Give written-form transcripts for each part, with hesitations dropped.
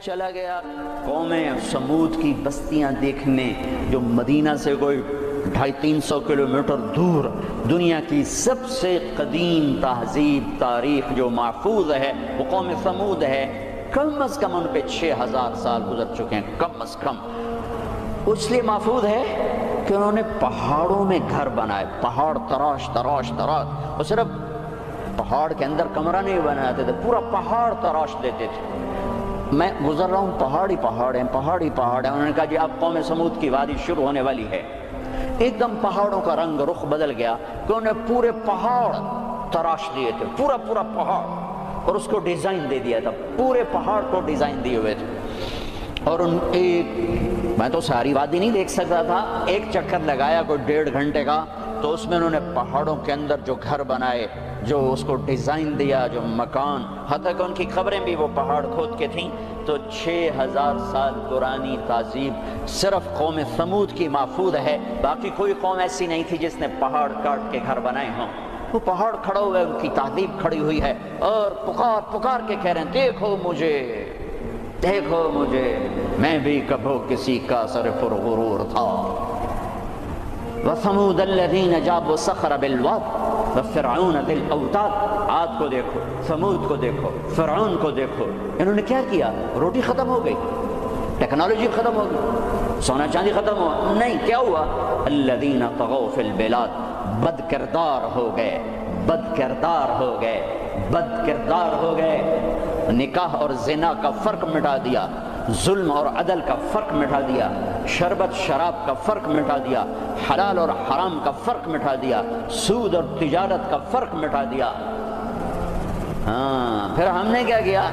چلا گیا قوم سمود کی بستیاں دیکھنے، جو مدینہ سے کوئی 250-300 کلومیٹر دور دنیا کی سب سے قدیم تہذیب تاریخ جو محفوظ ہے وہ قوم سمود ہے۔ کم از کم ان پہ 6000 سال گزر چکے ہیں، کم از کم۔ اس لیے محفوظ ہے کہ انہوں نے پہاڑوں میں گھر بنائے، پہاڑ تراش تراش تراش، اور صرف پہاڑ کے اندر کمرہ نہیں بناتے تھے، پورا پہاڑ تراش دیتے تھے۔ میں گزر رہا ہوں، پہاڑی پہاڑ ہیں، پہاڑی پہاڑ ہیں۔ انہوں نے کہا جی اب قوم سمود کی وادی شروع ہونے والی ہے۔ ایک دم پہاڑوں کا رنگ رخ بدل گیا کہ انہوں نے پورے پہاڑ تراش دیے تھے، پورا پورا پہاڑ، اور اس کو ڈیزائن دے دیا تھا، پورے پہاڑ کو ڈیزائن دیے ہوئے تھے۔ اور میں تو ساری وادی نہیں دیکھ سکتا تھا، ایک چکر لگایا کوئی 1.5 گھنٹے کا، تو اس میں انہوں نے پہاڑوں کے اندر جو گھر بنائے، جو اس کو ڈیزائن دیا، جو مکان، حتیٰ کہ ان کی قبریں بھی وہ پہاڑ کھود کے تھیں۔ تو 6000 سال پرانی تہذیب صرف قوم سمود کی محفوظ ہے، باقی کوئی قوم ایسی نہیں تھی جس نے پہاڑ کاٹ کے گھر بنائے ہوں۔ وہ پہاڑ کھڑا ہوا ہے، ان کی تہذیب کھڑی ہوئی ہے، اور پکار پکار کے کہہ رہے ہیں دیکھو مجھے، دیکھو مجھے، میں بھی کبھو کسی کا سر پر غرور تھا۔ وَثَمُودَ الَّذِينَ جَابُوا الصَّخْرَ بِالْوَادِ وَفِرْعَوْنَ ذِي الْأَوْتَادِ۔ عاد کو دیکھو، سمود کو دیکھو، فرعون کو دیکھو، انہوں نے کیا کیا؟ روٹی ختم ہو گئی، ٹیکنالوجی ختم ہو گئی، سونا چاندی ختم ہوا، نہیں، کیا ہوا؟ الَّذِينَ طَغَوْا فِي الْبِلَادِ، بد کردار ہو گئے، بد کردار ہو گئے، بد کردار ہو گئے۔ نکاح اور زنا کا فرق مٹا دیا، ظلم اور عدل کا فرق مٹا دیا، شربت شراب کا فرق مٹا دیا، حلال اور حرام کا فرق مٹا دیا، سود اور تجارت کا فرق مٹا دیا۔ ہاں، پھر ہم نے کیا کیا؟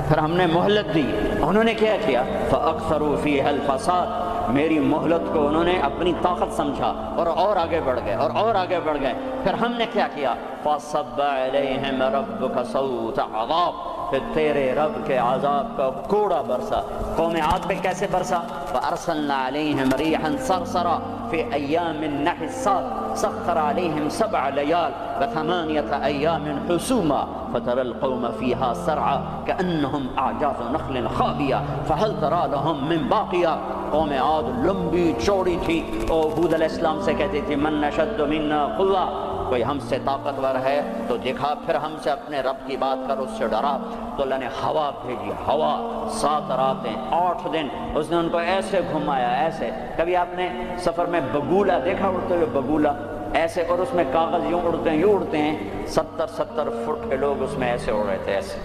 پھر ہم نے مہلت دی، انہوں نے کیا کیا؟ فَأَكْثَرُوا فِيهَا الْفَسَادَ، میری مہلت کو انہوں نے اپنی طاقت سمجھا اور آگے بڑھ گئے اور آگے بڑھ گئے۔ پھر ہم نے کیا کیا؟ فَصَبَّ عَلَيْهِمْ رَبُّكَ صَوْتَ عَذَابٍ، پھر تیرے رب کے عذاب کا کوڑا برسا۔ قوم عاد پہ کیسے برسا؟ فَأَرْسَلْنَا عَلَيْهِمْ رِيحًا صَرْصَرًا فِي أَيَّامٍ نَحِسَّاتٍ سَخَّرَ عَلَيْهِمْ 7 لَيَالٍ و8 أَيَّامٍ حُسُومًا فَتَرَى الْقَوْمَ فِيهَا سَرْعًا كَأَنَّهُمْ أَعْجَازُ نَخْلٍ خَاوِيَةٍ فَهَلْ تَرَى لَهُم مِّن بَاقِيَةٍ۔ قوم عاد لمبی چوڑی تھی، اور حود علیہ السلام سے کہتی تھی من نشد منا قوة، کوئی ہم سے طاقتور ہے تو دیکھا، پھر ہم سے اپنے رب کی بات کر، اس سے ڈرا۔ تو اللہ نے ہوا بھیجی، ہوا 7 راتیں 8 دن اس نے ان کو ایسے گھمایا، ایسے۔ کبھی آپ نے سفر میں بگولا دیکھا اڑتے ہوئے؟ بگولا ایسے، اور اس میں کاغذ یوں اڑتے ہیں، یوں اڑتے ہیں، 70 فٹ کے لوگ اس میں ایسے اڑ رہے تھے، ایسے،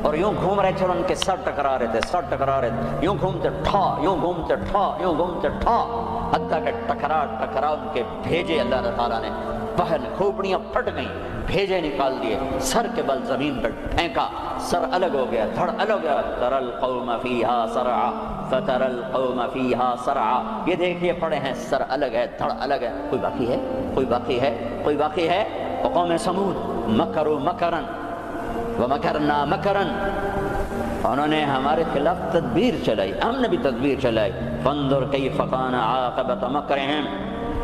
اور یوں گھوم رہے تھے، اور ان کے سر ٹکرا رہے تھے، سر ٹکرا رہے تھے، یوں گھومتے ٹھا، یوں گھومتے ٹھا، یوں گھومتے ٹھا، حتیٰ کہ ٹکرا ان کے بھیجے اللہ تعالیٰ نے، پہل کھوپڑیاں پھٹ گئیں، بھیجے نکال دیے، سر کے بل زمین پر پھینکا، سر الگ ہو گیا، دھڑ الگ ہو گیا۔ تَرَى الْقَوْمَ فِيهَا سَرْعًا فَتَرَى الْقَوْمَ فِيهَا سَرْعًا، یہ دیکھیے پڑے ہیں، سر الگ ہے، دھڑ الگ ہے، کوئی باقی ہے؟ کوئی باقی ہے؟ کوئی باقی ہے؟ وقوم سمود مکروا مکرا ومکرنا مکرا، انہوں نے ہمارے خلاف تدبیر چلائی، ہم نے بھی تدبیر چلائی۔ فانظر کیف کان عاقبۃ مکرہم،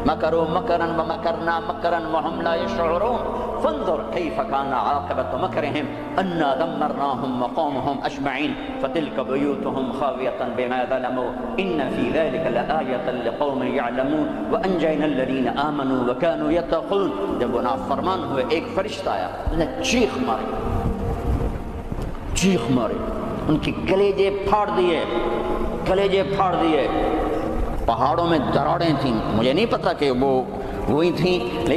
مکروا مکرا ومکرنا مکرا وهم لا يشعرون، فانظر کیف کان عاقبۃ مکرہم انا دمرناهم وقومهم اجمعین فتلک بیوتهم خاویۃ بما ظلموا ان فی ذلک لآیۃ لقوم یعلمون وانجینا الذین آمنوا وکانوا یتقون۔ جب وہ نافرمان ہوئے، ایک فرشتہ آیا، اس نے چیخ ماری، ان کی کلیجے پھاڑ دیے، کلیجے پھاڑ دیے۔ پہاڑوں میں دراڑیں تھیں، مجھے نہیں پتا کہ وہ وہی تھیں،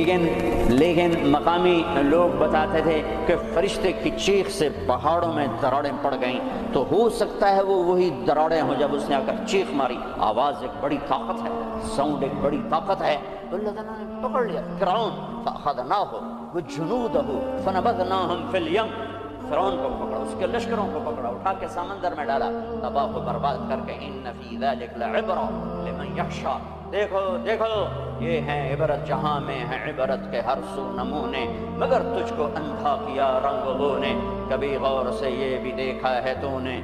لیکن مقامی لوگ بتاتے تھے کہ فرشتے کی چیخ سے پہاڑوں میں دراڑیں پڑ گئیں، تو ہو سکتا ہے وہ وہی دراڑیں ہوں۔ جب اس نے آ کر چیخ ماری، آواز ایک بڑی طاقت ہے، ساؤنڈ ایک بڑی طاقت ہے، تو اللہ تعالیٰ نے پکڑ لیا فرعون، فأخذناہ وجنودہ فنبذناہم فی الیم، فرعون کو پکڑا، اس کے لشکروں کو پکڑا، اٹھا کے سمندر میں ڈالا، تباہ و برباد کر کے۔ ان فی ذلک لعبرۃ لمن یخشی، دیکھو دیکھو، یہ ہے عبرت، جہاں میں ہے عبرت کے ہر سو نمونے، مگر تجھ کو اندھا کیا رنگوں نے، کبھی غور سے یہ بھی دیکھا ہے تو نے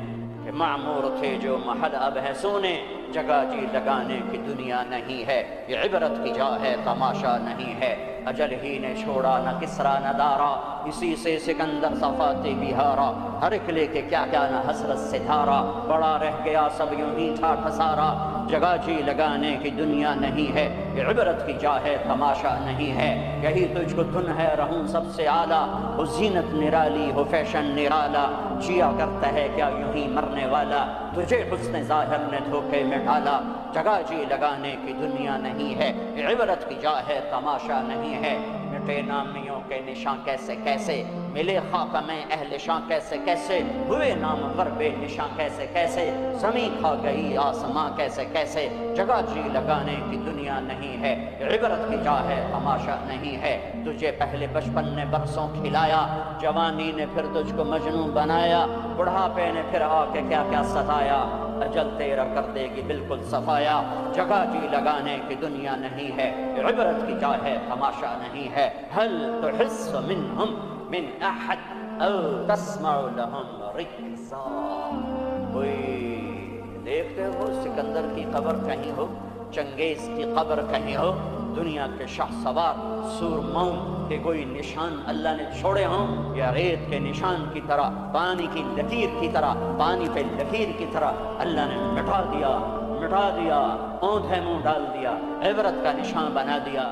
کہ معمور تھے جو محل اب ہے سونے، جگہ جی لگانے کی دنیا نہیں ہے، یہ عبرت کی جا ہے، تماشا نہیں ہے۔ اجل ہی نے چھوڑا نہ کسرا نہ دارا، اسی سے سکندر صفاتے بہارا، ہر ایک لے کے کیا کیا نہ حسرت سے دھارا، بڑا رہ گیا سب یوں ہی ٹھاٹھ سارا، جگہ جی لگانے کی دنیا نہیں ہے، یہ عبرت کی جا ہے تماشا نہیں ہے، یہی تجھ کو دھن ہے رہوں سب سے اعلیٰ، ہو زینت نرالی ہو فیشن نرالا، جیا کرتا ہے کیا یوں ہی مرنے والا، تجھے حسن ظاہر نے دھوکے میں ڈالا، جگہ جی لگانے کی دنیا نہیں ہے، یہ عبرت کی جا ہے تماشا نہیں ہے، مٹے نامیوں کے نشاں کیسے کیسے، ملے خاک میں اہل شاں کیسے کیسے، ہوئے نامور بے نشاں کیسے کیسے، زمین کھا گئی آسماں کیسے کیسے، جگہ جی لگانے کی دنیا نہیں ہے، عبرت کی جا ہے تماشا نہیں ہے، تجھے پہلے بچپن نے برسوں کھلایا، جوانی نے پھر تجھ کو مجنون بنایا، بڑھاپے نے پھر آ کے کیا کیا ستایا، اجل تیرا کر دے گی بالکل صفایا، جگہ جی لگانے کی دنیا نہیں ہے، عبرت کی جا ہے تماشا نہیں ہے، هل تحس منهم من احد او تسمع لهم رکزا، کوئی دیکھتے ہو سکندر کی قبر کہیں ہو، چنگیز کی قبر کہیں ہو، دنیا کے شاہ سوار سورماؤں کے کوئی نشان اللہ نے چھوڑے ہوں، یا ریت کے نشان کی طرح، پانی کی لکیر کی طرح، پانی پہ لکیر کی طرح اللہ نے مٹا دیا، اونھے منہ ڈال دیا، عبرت کا نشان بنا دیا۔